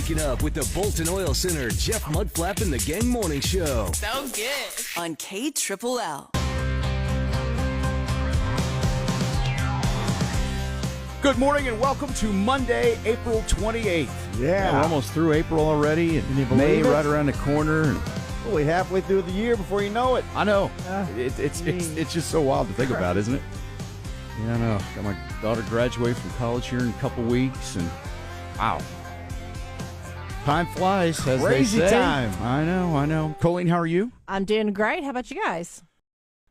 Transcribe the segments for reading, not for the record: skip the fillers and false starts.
waking up with the Bolton Oil Center Jeff Mudflap and the Gang Morning Show. So good. On KLLL. Good morning and welcome to Monday, April 28th. Yeah. We're almost through April already. And Can you May believe it? right around the corner. And Only halfway through the year before you know it. I know. It's just so wild to think about, isn't it? Yeah, I know. Got my daughter graduate from college here in a couple weeks, and wow. Time flies, as Crazy they say. time. I know. Colleen, how are you? I'm doing great. How about you guys?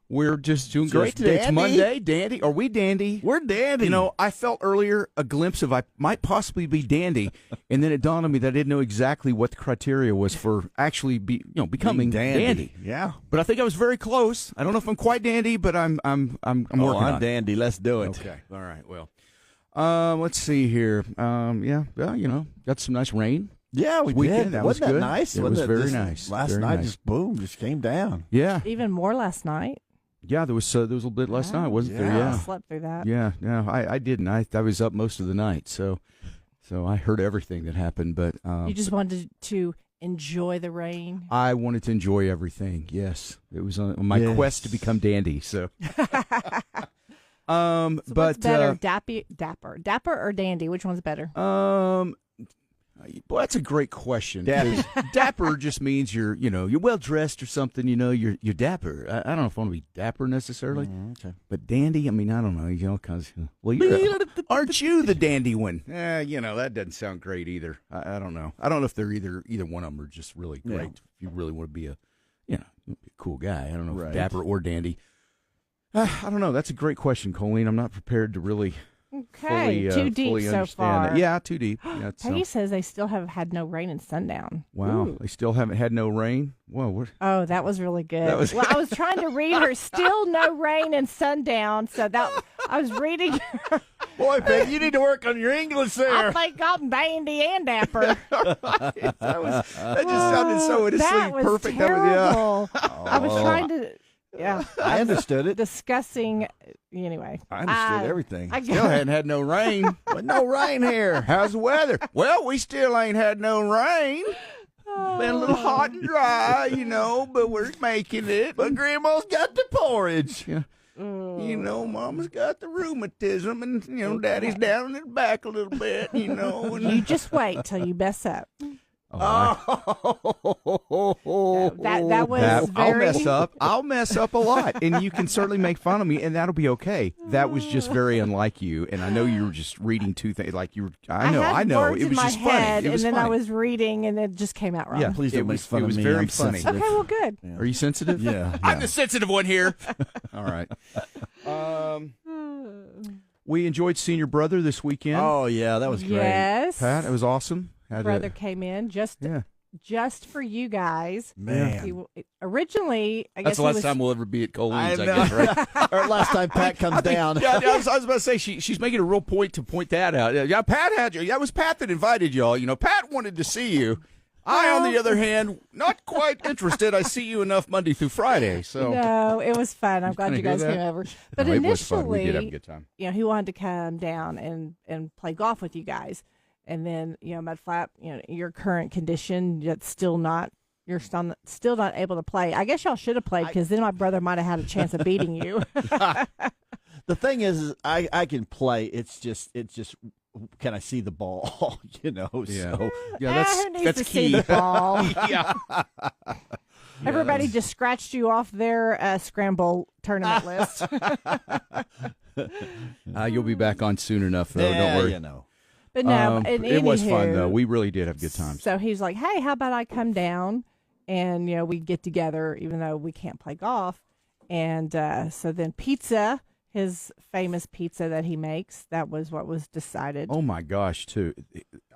We're just doing Just great today. It's dandy. Monday. Dandy. Are we dandy? We're dandy. You know, I felt earlier a glimpse of I might possibly be dandy, and then it dawned on me that I didn't know exactly what the criteria was for actually becoming dandy. Yeah. But I think I was very close. I don't know if I'm quite dandy, but I'm working on it. dandy. Let's do it. Okay. All right. Well, let's see here. Yeah. Well, got some nice rain. Yeah, we Weekend, did. that Wasn't was that good. nice? It Wasn't was very just nice. Last Very night, nice. just came down. Yeah. Even more last night. Yeah. There was a little bit last night, wasn't there? I Yeah. slept through that. Yeah. No, I didn't. I was up most of the night, so I heard everything that happened. But You just wanted to enjoy the rain. I wanted to enjoy everything. Yes, it was on my Yes. quest to become dandy. So, So but what's better, dapper or dandy? Which one's better? Well, that's a great question. Dapper. Dapper just means you're well dressed or something. You're dapper. I don't know if I want to be dapper necessarily, Okay. but dandy. I mean, I don't know. Because aren't you the dandy one? That doesn't sound great either. I don't know. I don't know if they're either one of them are just really great. Yeah. If you really want to be a cool guy, I don't know if Right. dapper or dandy. I don't know. That's a great question, Colleen. I'm not prepared to really. Okay, Fully, too deep fully so understand far. that. Yeah, too deep. Yeah, Peggy says they still have had no rain in sundown. wow, Ooh. they still haven't had no rain. Well, what? Oh, that was really good. That was- Well, I was trying to read her. Still no rain in sundown. So I was reading. Boy, Peg, you need to work on your English I there. think I'm dandy and dapper. That just sounded so innocently That was perfect. terrible. I was trying to. Yeah, I understood it. discussing. Anyway, I understood everything. I Still hadn't had no rain. But no rain here. How's the weather? Well, we still ain't had no rain. Been a little hot and dry, but we're making it. But Grandma's got the porridge. Yeah. Mama's got the rheumatism, and Daddy's down in his back a little bit, and you just wait till you mess up. that was very. I'll mess up a lot, and you can certainly make fun of me, and that'll be okay. That was just very unlike you, and I know you were just reading two things, like you were. I had know. words It was in my just head, funny. It was and then funny. I was reading, and it just came out wrong. Yeah. Please It don't make was- fun it of was me. very I'm funny. sensitive. Okay, well, good. Are you sensitive? Yeah. I'm the sensitive one here. All right. We enjoyed seeing your brother this weekend. Oh, yeah, that was great. Yes, Pat, it was awesome. brother came in just for you guys. Man. Originally, I That's guess the last time we'll ever be at Colleen's, I know. guess, right? Or last time Pat comes down. Yeah, I was about to say, she's making a real point to point that out. Yeah, Pat had you. That was Pat that invited y'all. Pat wanted to see you. I, on the other hand, not quite interested. I see you enough Monday through Friday. So No, it was fun. I'm glad kinda you guys hear that? came over. But No, it initially, was fun. We did have a good time. he wanted to come down and play golf with you guys. And then, Mudflap, your current condition, you're still not able to play. I guess y'all should have played because then my brother might have had a chance of beating you. The thing is I can play. It's just can I see the ball? Yeah, So yeah, Who needs that's to key. see the ball? Yeah. Everybody just scratched you off their scramble tournament list. You'll be back on soon enough, though. yeah, Don't worry. But no, It was fun, anywho, though. We really did have good times. So he's like, hey, how about I come down and, we get together even though we can't play golf. And so then pizza, his famous pizza that he makes, that was what was decided. Oh, my gosh, too.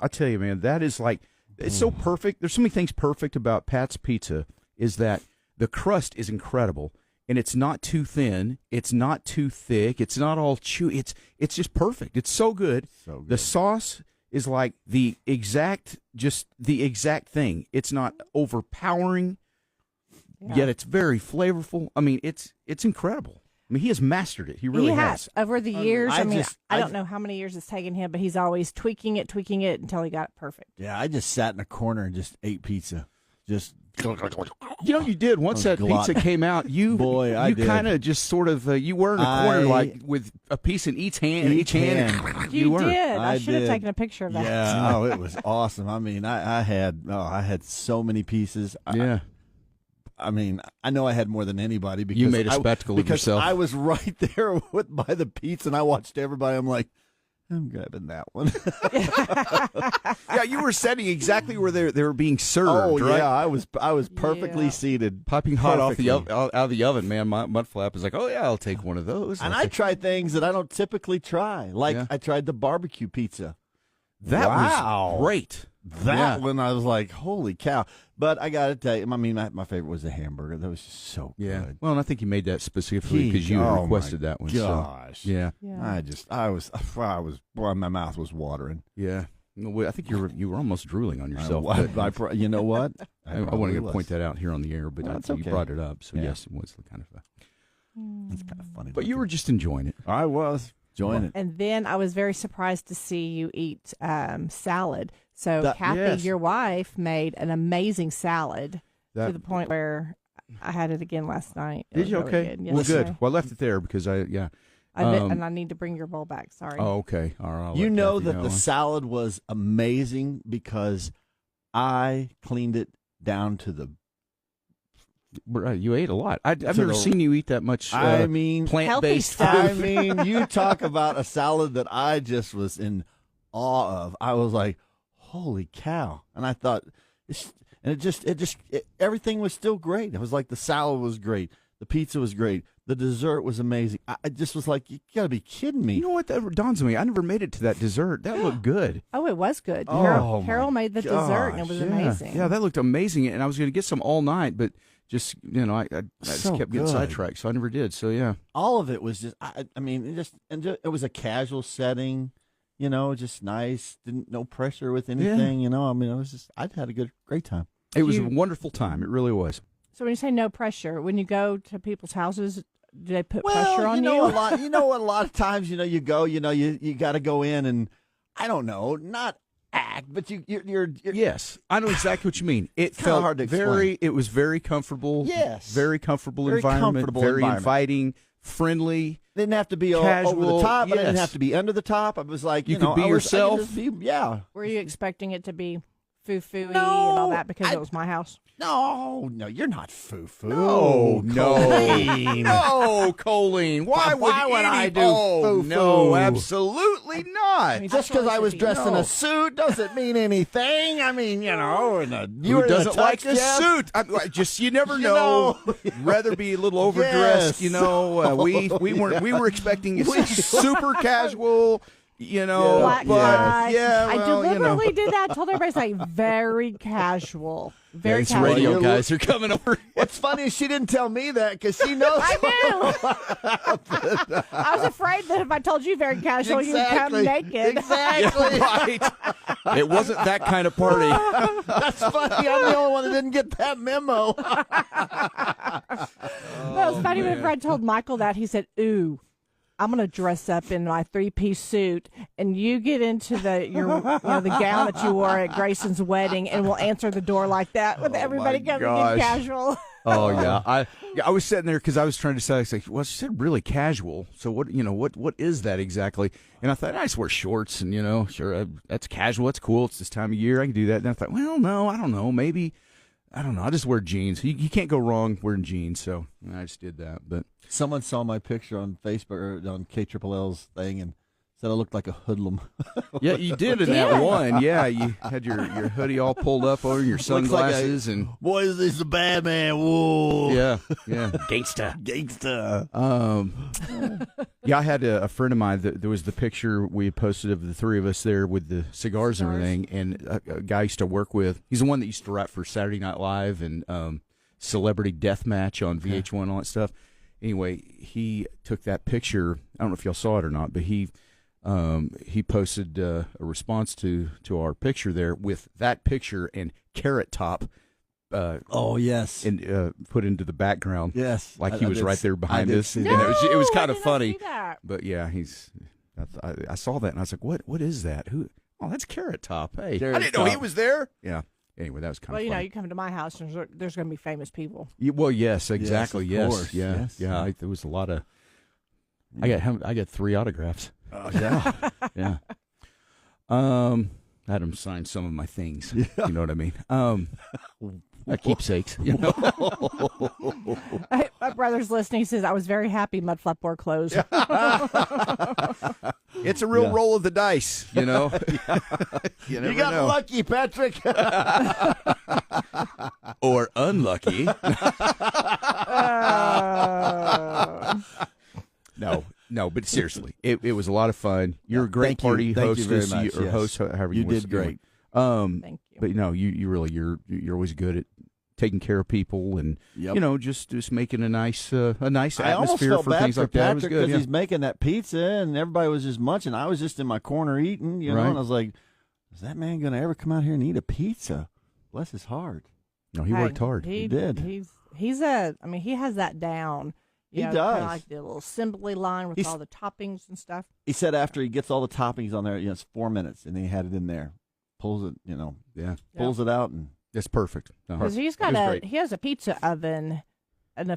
I tell you, man, that is like, it's so perfect. There's so many things perfect about Pat's Pizza is that the crust is incredible. And it's not too thin. It's not too thick. It's not all chewy. It's just perfect. It's so good. So good. The sauce is like the exact thing. It's not overpowering, yet it's very flavorful. I mean, it's incredible. I mean, he has mastered it. He really he has. Over the years. I don't know how many years it's taken him, but he's always tweaking it until he got it perfect. Yeah, I just sat in a corner and just ate pizza. Just you did once that pizza came out. You kind of just sort of you were in a corner like with a piece in each hand. You did. I should have taken a picture of that. Yeah. Oh, it was awesome. I mean, I had so many pieces. Yeah. I mean, I know I had more than anybody because you made a spectacle of yourself. I was right there by the pizza, and I watched everybody. I'm like, I'm grabbing that one. Yeah, you were sitting exactly where they were being served. Oh, right? yeah, I was perfectly seated, popping hot out of the oven. Man, Mudflap is like, oh yeah, I'll take one of those. And I tried things that I don't typically try. Like I tried the barbecue pizza. That was great. That one, I was like, holy cow. But I got to tell you, I mean, my favorite was the hamburger. That was just so good. Well, and I think he made that specifically because you requested that one. Gosh. So, yeah. My mouth was watering. Yeah. I think you were almost drooling on yourself. You know what? I wanted to point that out here on the air, but you brought it up. So, yes, it was kind of It's kind of funny. But you were just enjoying it. I was enjoying it. And then I was very surprised to see you eat salad. So Kathy, your wife, made an amazing salad to the point where I had it again last night. Did you? Okay. Yes, well, good. Well, I left it there because and I need to bring your bowl back. Sorry. Oh, okay. All right. You know that the salad was amazing because I cleaned it down to the. Right, you ate a lot. I've never seen you eat that much. Plant-based food. I mean, you talk about a salad that I just was in awe of. I was like, holy cow! And I thought, everything was still great. It was like the salad was great, the pizza was great, the dessert was amazing. I just was like, you gotta be kidding me. You know what? That dawns on me. I never made it to that dessert. That looked good. Oh, it was good. Oh, Carol made the dessert, and it was amazing. Yeah, that looked amazing. And I was going to get some all night, but just I just kept getting sidetracked, so I never did. So yeah, all of it was just. I mean, it was a casual setting. Just nice. No pressure with anything. Yeah. I mean, I'd had a great time. It was a wonderful time. It really was. So when you say no pressure, when you go to people's houses, do they put pressure on you? A lot. A lot of times, you go, you got to go in and I don't know, not act, but you're yes, I know exactly what you mean. It felt hard to explain. It was very comfortable. Yes, very comfortable environment, very inviting, friendly. Didn't have to be casual, over the top. Yes. I didn't have to be under the top. I was like, you could be yourself. Were you expecting it to be foo-foo-y and all that because it was my house? No, you're not foo-foo. No, Colleen. Why would I do foo-foo? No, absolutely not. Just because I was dressed in a suit doesn't mean anything. I mean, who doesn't like a suit? You never know. Rather be a little overdressed. Yes. We were expecting super casual. Black tie. Yeah, I deliberately did that. Told everybody to say very casual. Very casual. Radio guys are coming over. What's funny is she didn't tell me that because she knows. I knew. I was afraid that if I told you very casual, you'd come naked. Exactly. Yeah, right. It wasn't that kind of party. That's funny. I'm the only one that didn't get that memo. Well, it was funny when Fred told Michael that. He said, ooh, I'm going to dress up in my 3-piece suit, and you get into the gown that you wore at Grayson's wedding, and we'll answer the door like that with everybody coming in casual. Oh yeah, I was sitting there because I was trying to say, well, she said really casual. So what is that exactly? And I thought I just wear shorts, and sure that's casual, that's cool. It's this time of year, I can do that. And I thought, well, no, I don't know, maybe. I don't know. I just wear jeans. You can't go wrong wearing jeans, so I just did that. But someone saw my picture on Facebook or on KLLL's thing and said I looked like a hoodlum. Yeah, you did in that one. Yeah, you had your hoodie all pulled up over your sunglasses and boy, is this a bad man? Whoa. Yeah. Gangsta. Yeah, I had a friend of mine. There was the picture we had posted of the three of us there with the cigars and everything. And a guy I used to work with. He's the one that used to write for Saturday Night Live and Celebrity Deathmatch on VH1 and all that stuff. Anyway, he took that picture. I don't know if y'all saw it or not, but he posted a response to our picture there with that picture and Carrot Top Oh yes, and put into the background. Yes, like he was right there behind us. No, it was kind of I funny. didn't see that. But yeah, I saw that and I was like, what is that? Who? Oh, that's Carrot Top. Hey, Carrot I didn't know he Top. was there. Yeah. Anyway, that was kind Well, of you know, funny. you come to my house, and there's going to be famous people. Well, yes, exactly. of Yes, course. yeah, Yes. yeah. There was a lot of. I got 3 autographs. Oh, yeah. Yeah. I had him sign some of my things. You know what I mean? Keepsakes. You know? My brother's listening. He says, I was very happy Mudflap wore clothes. It's a real roll of the dice, you know? You never got know. lucky, Patrick. Or unlucky. No, but seriously, it was a lot of fun. You're a great Thank you. party Thank you very hostess, much, or yes. host, however you You want did to do great. it. Thank you. But no, you're always good at taking care of people and Yep. you know just making a nice I almost atmosphere felt for bad things for like that. It was Patrick good. because Yeah. he's making that pizza and everybody was just munching. I was just in my corner eating, you know, Right. and I was like, "Is that man going to ever come out here and eat a pizza?" Bless his heart. No, he worked hard. He did. He has that down. He Kinda does. like the little assembly line with He's- all the toppings and stuff. He said after he gets all the toppings on there, it's 4 minutes, and then he had it in there, pulls it, Yeah, pulls it out, and it's perfect. No, Because he's it was great. he has a pizza oven, in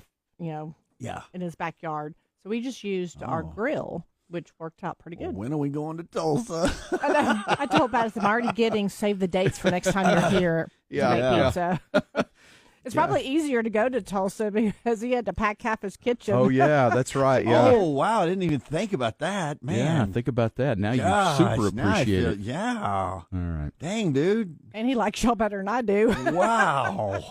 yeah. in his backyard. So we just used our Oh. grill, which worked out pretty Well, good. when are we going to Tulsa? I told Pat, I'm already getting save the dates for next time you're here Yeah, to make yeah. pizza. It's probably easier to go to Tulsa because he had to pack half his kitchen. Oh yeah, that's right. Yeah, Oh wow, I didn't even think about that, man. yeah. Think about that. Now Gosh, you super now I appreciate feel- it. Yeah. All right. Dang, dude. And he likes y'all better than I do. Wow.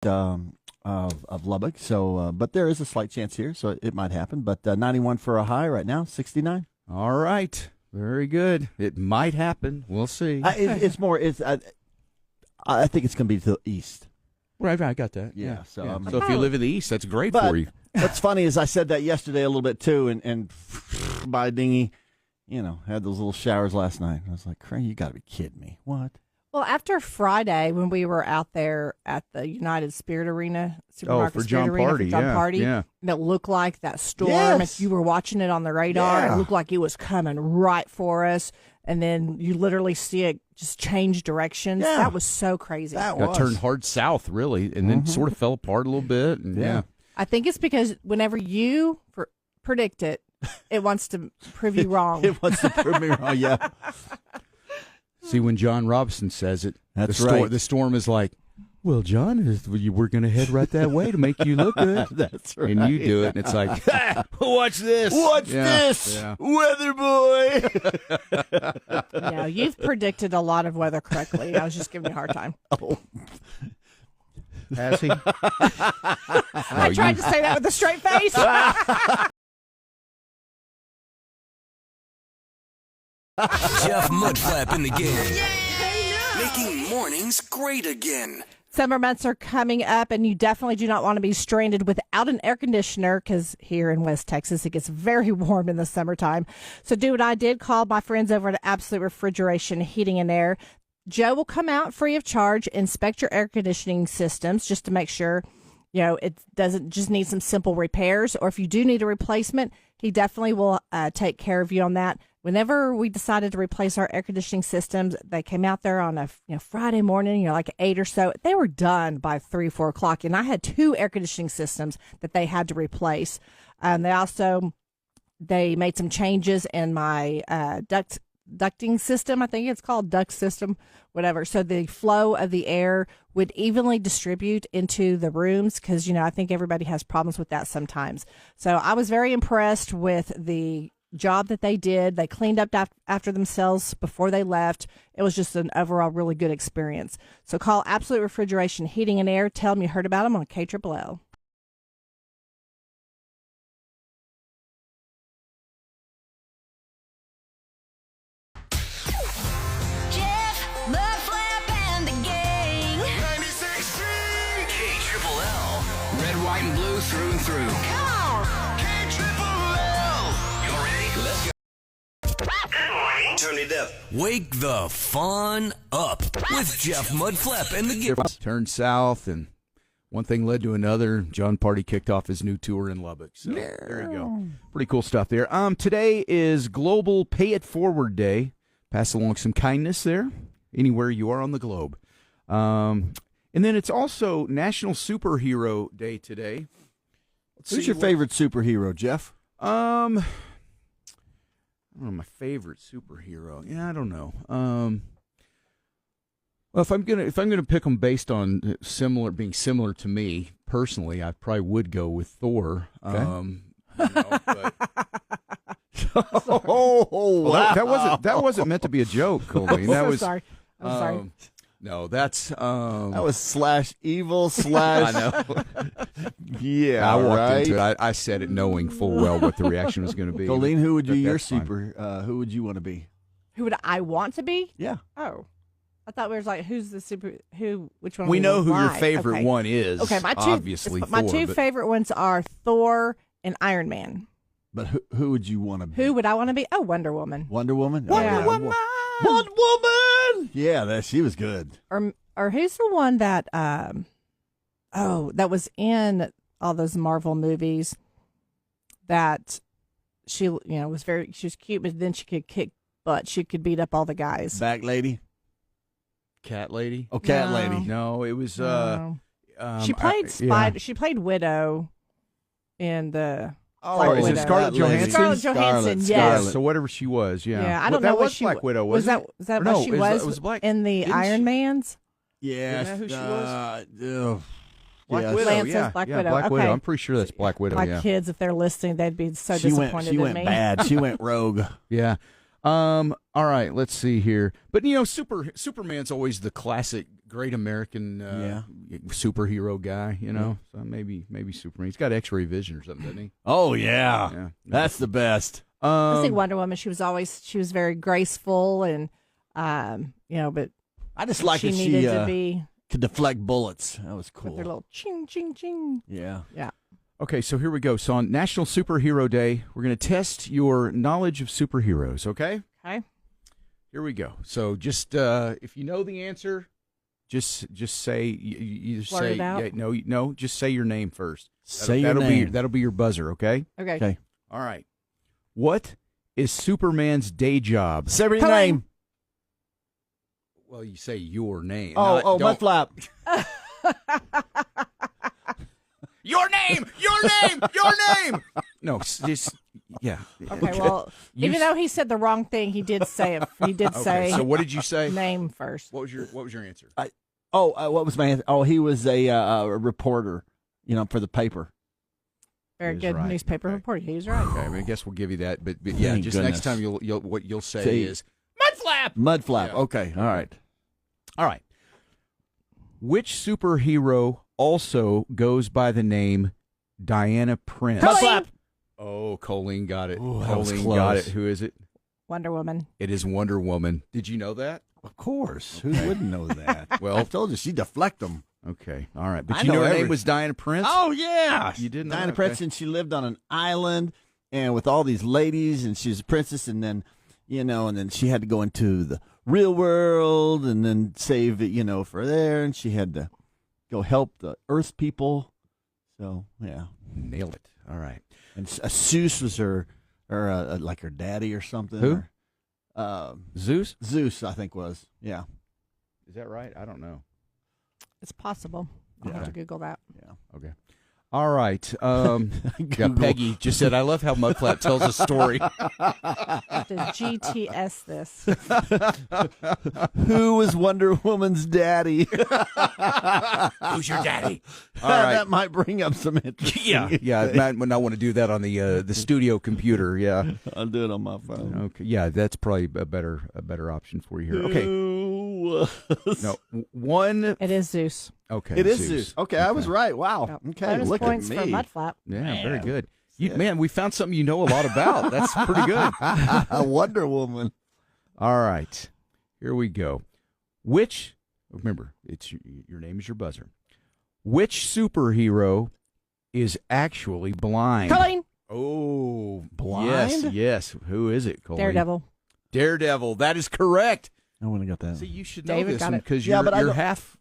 Of Lubbock. So, but there is a slight chance here, so it might happen. But 91 for a high right now, 69. All right. Very good. It might happen. We'll see. It's more. I think it's going to be to the east. Right, I got that. Yeah, so, so if you live in the east, that's great But for you. what's funny is I said that yesterday a little bit too, and my dinghy, had those little showers last night. I was like, Crane, you got to be kidding me. What? Well, after Friday, when we were out there at the United Spirit Arena, Supermarket for Spirit John Arena Party, for John yeah, Party, yeah. and it looked like that storm. Yes. If you were watching it on the radar, Yeah. it looked like it was coming right for us. And then you literally see it just change directions. Yeah. That was so crazy. That Got was turned hard south, really, and then sort of fell apart a little bit. And Yeah. I think it's because whenever you predict it, it wants to prove you wrong. It wants to prove me wrong. Yeah, See, when John Robson says it, That's the right. The storm is like, well, John, we're going to head right that way to make you look good. that's right. And you do it, and it's like, watch this. What's Yeah, this, yeah. weather boy? You've predicted a lot of weather correctly. I was just giving you a hard time. Has he? I tried to say that with a straight face. Jeff Mudflap in the Gang. Making mornings great again. Summer months are coming up, and you definitely do not want to be stranded without an air conditioner because here in West Texas, it gets very warm in the summertime. So do what I did, call my friends over at Absolute Refrigeration Heating and Air. Joe will come out free of charge, inspect your air conditioning systems just to make sure, it doesn't just need some simple repairs. Or if you do need a replacement, he definitely will take care of you on that. whenever we decided to replace our air conditioning systems, they came out there on a Friday morning, like 8 or so. They were done by 3, 4 o'clock, and I had 2 air conditioning systems that they had to replace. They made some changes in my ducting system. I think it's called duct system, whatever. So the flow of the air would evenly distribute into the rooms because, I think everybody has problems with that sometimes. So I was very impressed with the job that they did. They cleaned up after themselves before they left. It was just an overall really good experience. So call Absolute Refrigeration, Heating and Air. Tell them you heard about them on KLLL. Mudflap and the Gang. 96.3 KLLL. Red, white, and blue through and through. Come on. KLLL. You ready? Let's go. Turn it up. Wake the fun up with Jeff Mudflap and the Gang. Turned south, and one thing led to another. John Party kicked off his new tour in Lubbock. So there you go. Pretty cool stuff there. Today is Global Pay It Forward Day. Pass along some kindness there, anywhere you are on the globe. And then it's also National Superhero Day today. Who's your favorite superhero, Jeff? I don't know, my favorite superhero. Yeah, I don't know. Well, if I'm gonna pick them based on being similar to me personally, I probably would go with Thor. Okay. But, wow. that wasn't meant to be a joke, Colleen. That was sorry. I'm sorry. No, that's that was /evil/ I know. Yeah, I walked right. into it. I said it knowing full well what the reaction was going to be. Colleen, who would be your that's fine. super? Who would you want to be? Who would I want to be? Yeah. Oh, I thought we were like, who's the super? Which one? We know would who your like. favorite Okay. one is. Okay, my two Thor, favorite ones are Thor and Iron Man. But who would you want to be? Who would I want to be? Oh, Wonder Woman. Wonder Woman. Wonder Woman. Wonder Woman. Yeah, she was good. Or who's the one that that was in all those Marvel movies that she was cute, but then she could kick butt. She could beat up all the guys. Back lady. Cat Lady. Oh, Cat No. Lady. No, it was. No. She played Spider. She played Widow in the. Oh, is it Widow. Scarlett Johansson? Scarlett Johansson, yes. Scarlett. So whatever she was, yeah. Yeah, I Well, don't know that what was she Black Widow, was. wasn't Was that it? what No, she it was Black in the didn't Iron she- Man's? Yeah. Do you know who she was? Black Yes. Widow, Lance yeah. says Black yeah, Widow. Black Okay. Widow. I'm pretty sure that's Black Widow, My yeah. kids, if they're listening, they'd be so She disappointed went in me. bad. She went rogue. Yeah. All right, let's see here. But Superman's always the classic great American superhero guy, So maybe Superman. He's got X-ray vision or something, doesn't he? Oh yeah. Yeah. That's the best. I think Wonder Woman. She was very graceful and but I just like she that needed she to be could deflect bullets. That was with her cool. little ching ching ching. Yeah. Yeah. Okay, so here we go. So on National Superhero Day, we're going to test your knowledge of superheroes, okay? Okay. Here we go. So just if you know the answer, just say you Blurt say it out? no, just say your name first. Say your name. That'll be your buzzer, okay? Okay. Okay. All right. What is Superman's day job? Say your Colleen. name. Well, you say your name. Oh, don't- Mudflap. Your name! Your name! Your name! No, just yeah. Okay. Well, even though he said the wrong thing, he did say it. He did Okay, say so what did you say? name first. What was your answer? What was my answer? Oh, he was a reporter, for the paper. Very He was good right. newspaper Okay. yeah, he's right. Okay, I mean, I guess we'll give you that, but yeah, Thank just goodness. next time what you'll say Say- is Mudflap. Mudflap. Yeah. Okay. All right. All right. Which superhero also goes by the name Diana Prince? Mudflap. Oh, Colleen got it. Ooh, that was Colleen got close. it. Who is it? Wonder Woman. It is Wonder Woman. Did you know that? Of course. Who wouldn't know that? Well- I told you she deflect them. Okay. All right. But I you know know her every- name was Diana Prince? Oh yeah, You didn't know Diana that? Prince, Okay. and she lived on an island, and with all these ladies, and she was a princess, and then, and then she had to go into the real world, and then save it, for there, and she had to go help the Earth people. So yeah, Nailed it. All right. and Seuss was her like her daddy or something. Who? or- Zeus? Zeus, I think was. Yeah. Is that right? I don't know. It's possible. I'll have to Google that. Yeah. Okay. All right. Yeah, Peggy just said, I love how Mudflap tells a story. To GTS this. Who was Wonder Woman's daddy? Who's your daddy? All right. That might bring up some interest. Yeah. Matt would not want to do that on the studio computer. Yeah. I'll do it on my phone. Okay. Yeah, that's probably a better option for you here. Okay. No, one. It is Zeus. Okay. It is Zeus. Okay, I was right. Wow. Yep. Okay, Bonus look points at for me. Mudflap. Yeah, very good. Man, we found something you know a lot about. That's pretty good. Wonder Woman. All right. Here we go. Remember, it's your name is your buzzer. Which superhero is actually blind? Colleen. Oh, blind? Yes. Who is it, Colleen? Daredevil. Daredevil. That is correct. I want to get that. See, you should know David this got one it. because Yeah, but I you're don't- half.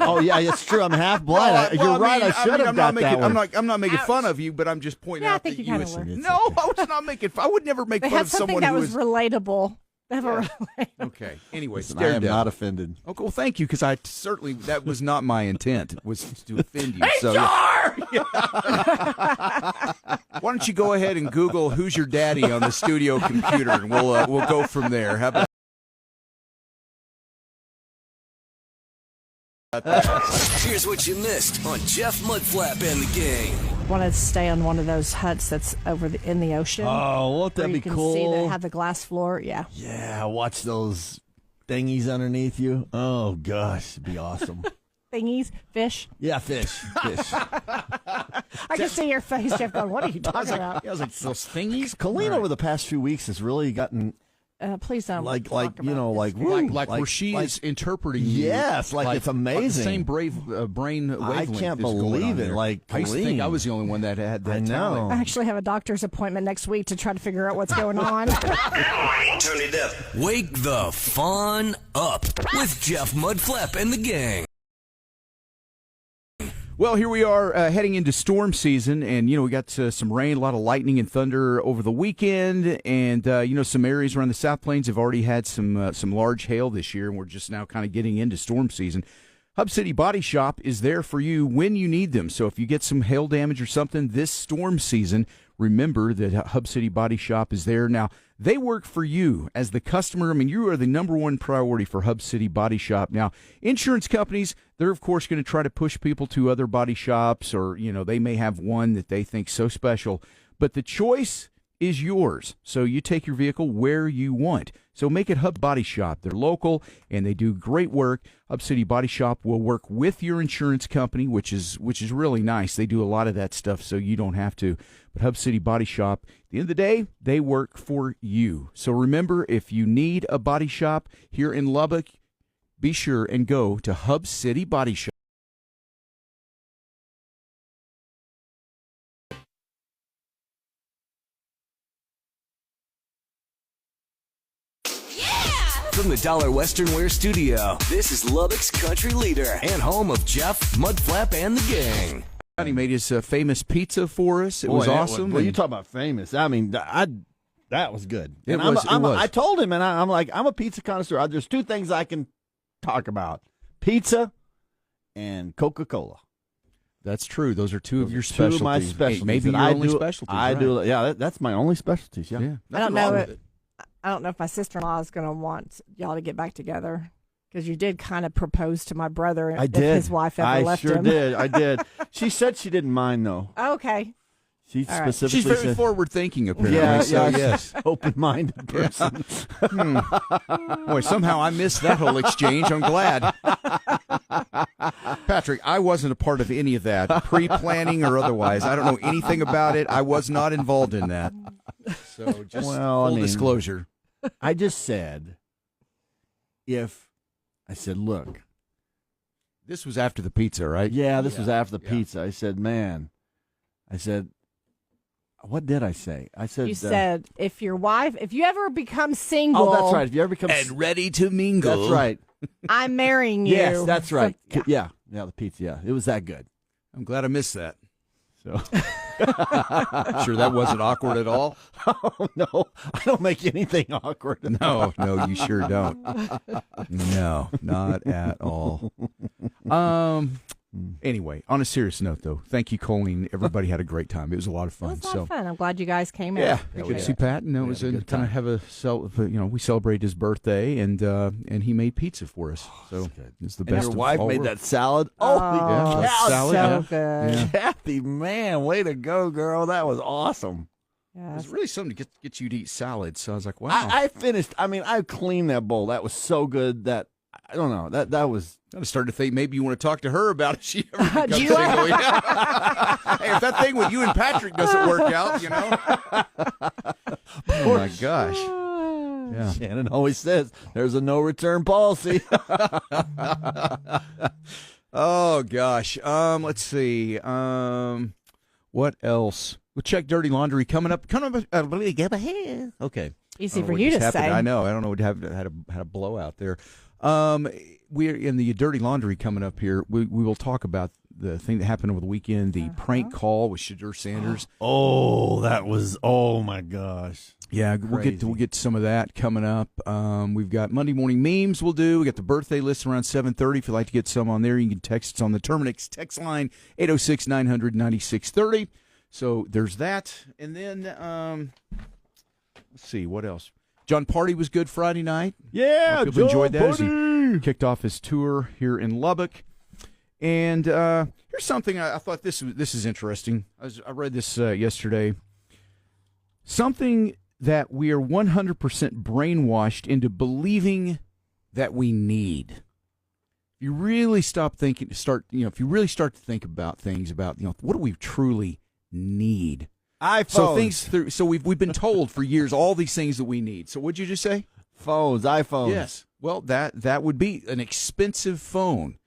Oh yeah, it's true. I'm half blind. You're right. I should have got that one. I'm not making fun of you, but I'm just pointing Yeah, I out think that you kinda you. were. No, I was not making. I would never make They fun had of something someone that who was relatable. They have a Okay. Anyways, Listen, I am Daredevil. not offended. Okay, well, thank you, because I certainly that was not my intent, was to offend you. So, yeah. Why don't you go ahead and Google "Who's your daddy" on the studio computer, and we'll go from there. How about Here's what you missed on Jeff Mudflap and the Gang. wanted to stay on one of those huts that's in the ocean. Oh, won't where that you be can cool? see that have the glass floor. Yeah. Yeah, watch those thingies underneath you. Oh gosh, it'd be awesome. Thingies, fish. Yeah, fish. I can see your face, Jeff, going, what are you talking about? I was like, those thingies? Colleen over the past few weeks has really gotten Please don't like talk you about know this. like woo, Where she like- is interpreting you. Yes, like it's amazing. The same brain wavelength. can't is going believe on it, there. like, I used to think I was the only one that had that I know. talent. I actually have a doctor's appointment next week to try to figure out what's going on. Turn it up. Wake the fun up with Jeff Mudflap and the Gang. Well, here we are heading into storm season, and, we got some rain, a lot of lightning and thunder over the weekend, and, some areas around the South Plains have already had some large hail this year, and we're just now kind of getting into storm season. Hub City Body Shop is there for you when you need them. So if you get some hail damage or something this storm season, remember that Hub City Body Shop is there. Now, they work for you as the customer. I mean, you are the number one priority for Hub City Body Shop. Now, insurance companies, they're, of course, going to try to push people to other body shops, or, they may have one that they think so special. But the choice is yours. So you take your vehicle where you want. So make it Hub Body Shop. They're local, and they do great work. Hub City Body Shop will work with your insurance company, which is really nice. They do a lot of that stuff, so you don't have to. But Hub City Body Shop, at the end of the day, they work for you. So remember, if you need a body shop here in Lubbock, be sure and go to Hub City Body Shop. From the Dollar Western Wear Studio, this is Lubbock's country leader and home of Jeff Mudflap and the Gang. He made his famous pizza for us. It was awesome. Well, you and- talk about famous. I mean, that was good. It And was. I told him, and I'm like, I'm a pizza connoisseur. There's two things I can talk about: pizza and Coca-Cola. That's true. Those are two of your Two specialties. of my specialties. Maybe that your I only do, specialties. I right. do. Yeah, that's my only specialties. Yeah. Yeah. I don't Nothing know wrong with it. I don't know if my sister-in-law is going to want y'all to get back together, because you did kind of propose to my brother I if did. his wife ever I left sure him. did. I did. She said she didn't mind though. Okay. She All right. specifically She's very said, forward-thinking, apparently. Yeah, so, yeah, yes. open-minded person. Boy, somehow I missed that whole exchange. I'm glad. Patrick, I wasn't a part of any of that, pre-planning or otherwise. I don't know anything about it. I was not involved in that. So just Well, I full mean- disclosure. I just said, look, This was after the pizza, right? yeah, this was after the yeah. pizza. I said, what did I say? I said, You said, if you ever become single, oh, that's right. If you ever become, And ready to mingle. that's right. I'm marrying you. Yes, that's right. So, Yeah, the pizza. Yeah, it was that good. I'm glad I missed that. So Sure that wasn't awkward at all? Oh, no, I don't make anything awkward. No, you sure don't. No, not at all. Anyway, on a serious note, though, thank you, Colleen. Everybody had a great time. It was a lot of fun. It was a lot of fun. I'm glad you guys came out. Yeah, Appreciate good to it. see Pat. And it was kind of have we celebrated his birthday, and he made pizza for us. So it's the And best. your of wife all made worlds. that salad. Oh, Yeah, cow, salad, so yeah. good. Yeah. Kathy, man, way to go, girl. That was awesome. It Yes. was really something to get you to eat salad. So I was like, wow. I finished. I mean, I cleaned that bowl. That was so good that I don't know. That was. I started to think maybe you want to talk to her about it. She ever becomes you- single. Hey, if that thing with you and Patrick doesn't work out, Oh my gosh. Yeah. Shannon always says there's a no return policy. Oh gosh. Let's see. What else? We'll check dirty laundry coming up. Okay. Easy Oh, for what you just to happened? say. I know. I don't know what had a blowout there. We're in the dirty laundry coming up here. We will talk about the thing that happened over the weekend, the prank call with Shadur Sanders. Oh, that was. Oh my gosh. Yeah, we'll get to some of that coming up. We've got Monday morning memes. We got the birthday list around 7:30. If you'd like to get some on there, you can text us on the Terminix text line 806-900-9630. So there's that, and then let's see what else. John Party was good Friday night. Yeah, People enjoyed that as he kicked off his tour here in Lubbock. And here's something I thought this is interesting. I read this yesterday. Something that we are 100% brainwashed into believing that we need. If you really start to think about things about, what do we truly need? iPhones. So we've been told for years all these things that we need. So what'd you just say? iPhones. Yes. Well, that would be an expensive phone.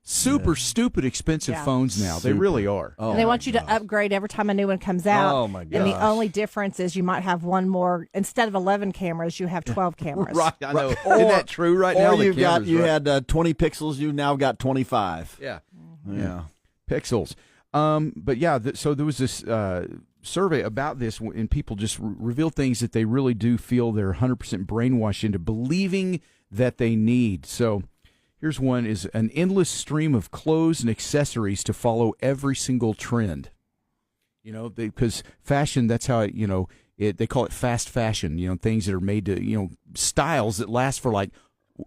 Super stupid expensive Yeah. phones now. They really are. Oh, And they want you to upgrade every time a new one comes out. Oh, my And the gosh. only difference is you might have one more. Instead of 11 cameras, you have 12 cameras. Right, I know. Isn't that true right now? Or The cameras, you right? had 20 pixels. You now got 25. Yeah. Yeah. Pixels. But yeah, so there was this survey about this, and people just revealed things that they really do feel they're 100% brainwashed into believing that they need. So here's one: is an endless stream of clothes and accessories to follow every single trend. Because fashion, that's how they call it fast fashion. Things that are made to styles that last for like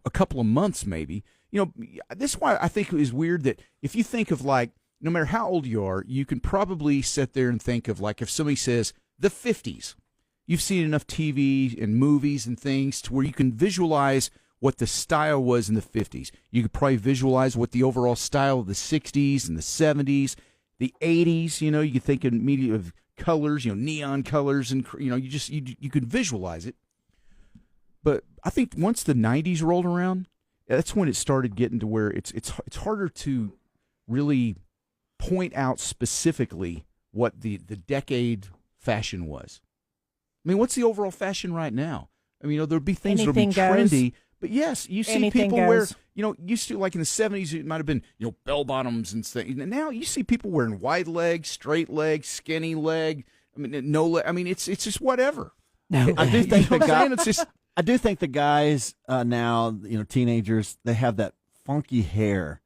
a couple of months, maybe. This is why I think it is weird that if you think of like, no matter how old you are, you can probably sit there and think of like if somebody says the 50s, you've seen enough TV and movies and things to where you can visualize what the style was in the 50s. You could probably visualize what the overall style of the 60s and the 70s, the 80s, you could think immediately of colors, neon colors, and you could visualize it. But I think once the 90s rolled around, that's when it started getting to where it's harder to really point out specifically what the decade fashion was. I mean, what's the overall fashion right now? I mean, there'll be things that'll be Anything trendy, but yes, you see Anything people wear, goes. used to, like in the 70s, it might have been, bell bottoms and things. And now you see people wearing wide leg, straight leg, skinny leg. I mean, no leg. I mean, it's just whatever. I do think You know what I'm saying? It's just, I do think the guys now, teenagers, they have that funky hair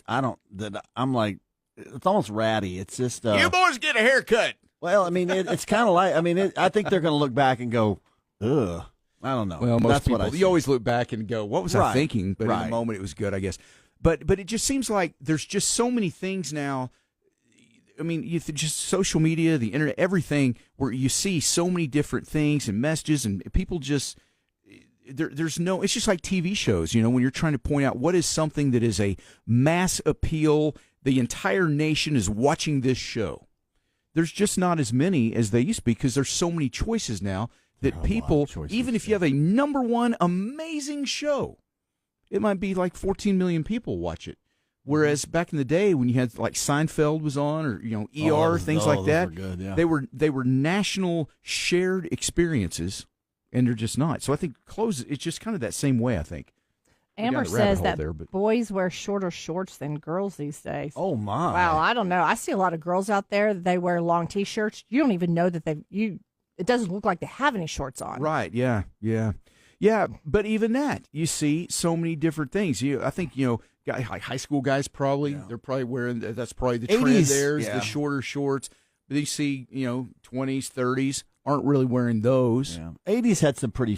I'm like, it's almost ratty. It's just you boys get a haircut. well, I mean, it's kind of like, I think they're going to look back and go, ugh. I don't know. Well, most That's people, what I see. you always look back and go, what was I Right, thinking? But in right. the moment, it was good, I guess. But it just seems like there's just so many things now. I mean, just social media, the internet, everything, where you see so many different things and messages, and people just there's no. It's just like TV shows, when you're trying to point out what is something that is a mass appeal. The entire nation is watching this show. There's just not as many as they used to be because there's so many choices now that people, even if you have a number one amazing show, it might be like 14 million people watch it. Whereas back in the day when you had like Seinfeld was on or ER, things like that, were good, yeah. they were national shared experiences, and they're just not. So I think clothes, it's just kind of that same way, I think. Amber down a rabbit says hole that there, but- boys wear shorter shorts than girls these days. Oh my! Wow, I don't know. I see a lot of girls out there. They wear long T-shirts. You don't even know that it doesn't look like they have any shorts on. Right? Yeah. But even that, you see so many different things. I think high school guys probably they're probably wearing that's probably the trend. 80s, There's the shorter shorts. But you see, 20s, 30s aren't really wearing those. Yeah. 80s had some pretty